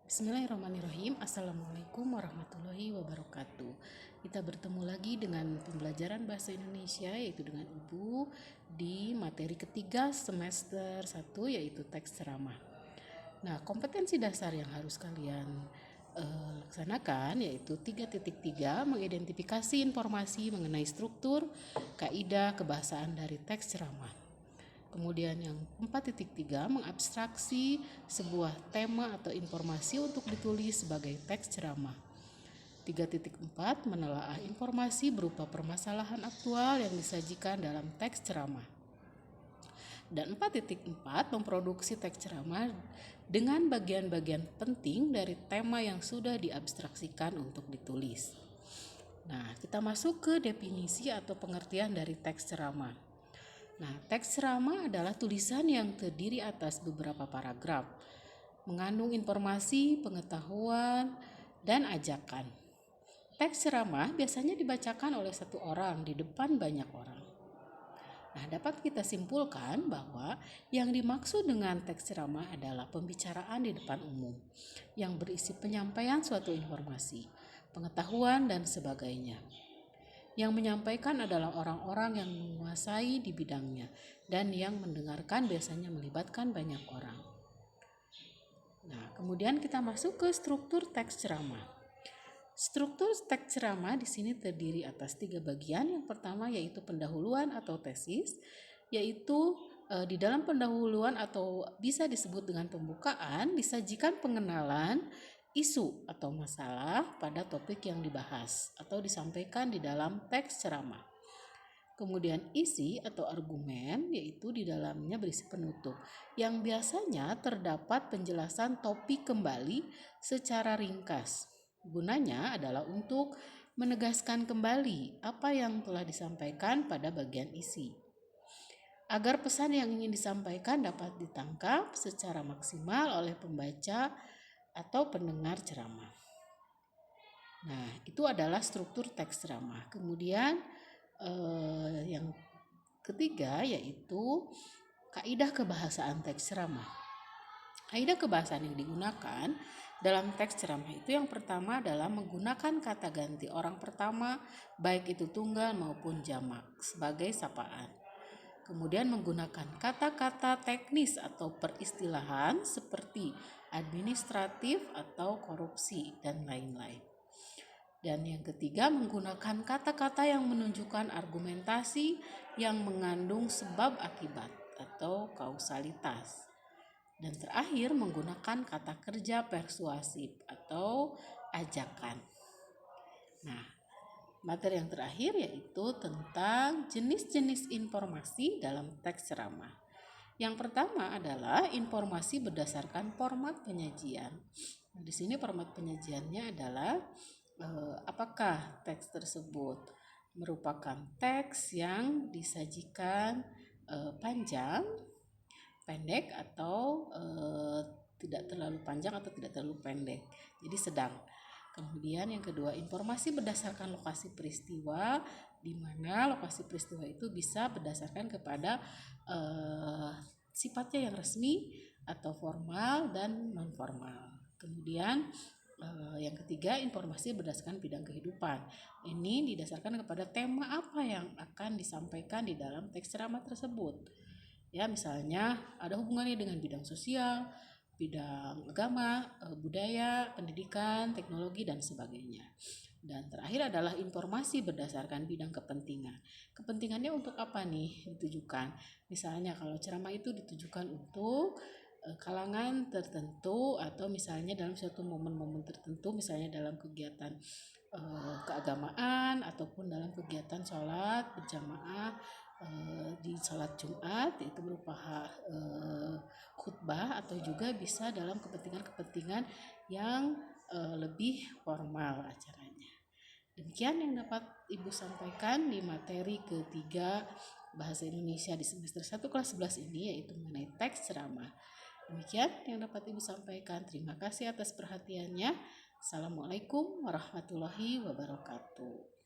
Bismillahirrahmanirrahim. Assalamualaikum warahmatullahi wabarakatuh. Kita bertemu lagi dengan pembelajaran bahasa Indonesia, yaitu dengan Ibu di materi ketiga semester 1, yaitu teks ceramah. Nah, kompetensi dasar yang harus kalian laksanakan yaitu 3.3, mengidentifikasi informasi mengenai struktur, kaidah, kebahasaan dari teks ceramah. Kemudian yang 4.3, mengabstraksi sebuah tema atau informasi untuk ditulis sebagai teks ceramah. 3.4, menelaah informasi berupa permasalahan aktual yang disajikan dalam teks ceramah. Dan 4.4, memproduksi teks ceramah dengan bagian-bagian penting dari tema yang sudah diabstraksikan untuk ditulis. Nah, kita masuk ke definisi atau pengertian dari teks ceramah. Nah, teks ceramah adalah tulisan yang terdiri atas beberapa paragraf, mengandung informasi, pengetahuan, dan ajakan. Teks ceramah biasanya dibacakan oleh satu orang di depan banyak orang. Nah, dapat kita simpulkan bahwa yang dimaksud dengan teks ceramah adalah pembicaraan di depan umum yang berisi penyampaian suatu informasi, pengetahuan, dan sebagainya. Yang menyampaikan adalah orang-orang yang menguasai di bidangnya, dan yang mendengarkan biasanya melibatkan banyak orang. Nah, kemudian kita masuk ke struktur teks ceramah. Struktur teks ceramah di sini terdiri atas 3 bagian. Yang pertama yaitu pendahuluan atau tesis, yaitu di dalam pendahuluan atau bisa disebut dengan pembukaan, disajikan pengenalan isu atau masalah pada topik yang dibahas atau disampaikan di dalam teks ceramah. Kemudian isi atau argumen, yaitu di dalamnya berisi penutup yang biasanya terdapat penjelasan topik kembali secara ringkas. Gunanya adalah untuk menegaskan kembali apa yang telah disampaikan pada bagian isi, agar pesan yang ingin disampaikan dapat ditangkap secara maksimal oleh pembaca atau pendengar ceramah. Nah, itu adalah struktur teks ceramah. Kemudian yang ketiga yaitu kaidah kebahasaan teks ceramah. Kaidah kebahasaan yang digunakan dalam teks ceramah itu yang pertama adalah menggunakan kata ganti orang pertama, baik itu tunggal maupun jamak, sebagai sapaan. Kemudian menggunakan kata-kata teknis atau peristilahan seperti administratif atau korupsi dan lain-lain. Dan yang ketiga, menggunakan kata-kata yang menunjukkan argumentasi yang mengandung sebab akibat atau kausalitas. Dan terakhir, menggunakan kata kerja persuasif atau ajakan. Nah, materi yang terakhir yaitu tentang jenis-jenis informasi dalam teks ceramah. Yang pertama adalah informasi berdasarkan format penyajian. Nah, di sini format penyajiannya adalah apakah teks tersebut merupakan teks yang disajikan panjang, pendek, atau tidak terlalu panjang atau tidak terlalu pendek, jadi sedang. Kemudian yang kedua, informasi berdasarkan lokasi peristiwa, di mana lokasi peristiwa itu bisa berdasarkan kepada sifatnya yang resmi atau formal dan non formal. Kemudian yang ketiga, informasi berdasarkan bidang kehidupan. Ini didasarkan kepada tema apa yang akan disampaikan di dalam teks ceramah tersebut. Ya, misalnya ada hubungannya dengan bidang sosial, bidang agama, budaya, pendidikan, teknologi, dan sebagainya. Dan terakhir adalah informasi berdasarkan bidang kepentingan. Kepentingannya untuk apa nih ditujukan? Misalnya kalau ceramah itu ditujukan untuk kalangan tertentu, atau misalnya dalam suatu momen-momen tertentu, misalnya dalam kegiatan keagamaan ataupun dalam kegiatan sholat berjamaah di sholat Jumat, itu berupa khutbah, atau juga bisa dalam kepentingan-kepentingan yang lebih formal acaranya. Demikian yang dapat Ibu sampaikan di materi ketiga Bahasa Indonesia di semester 1 kelas 11 ini, yaitu mengenai teks ceramah. Demikian yang dapat Ibu sampaikan. Terima kasih atas perhatiannya. Assalamualaikum warahmatullahi wabarakatuh.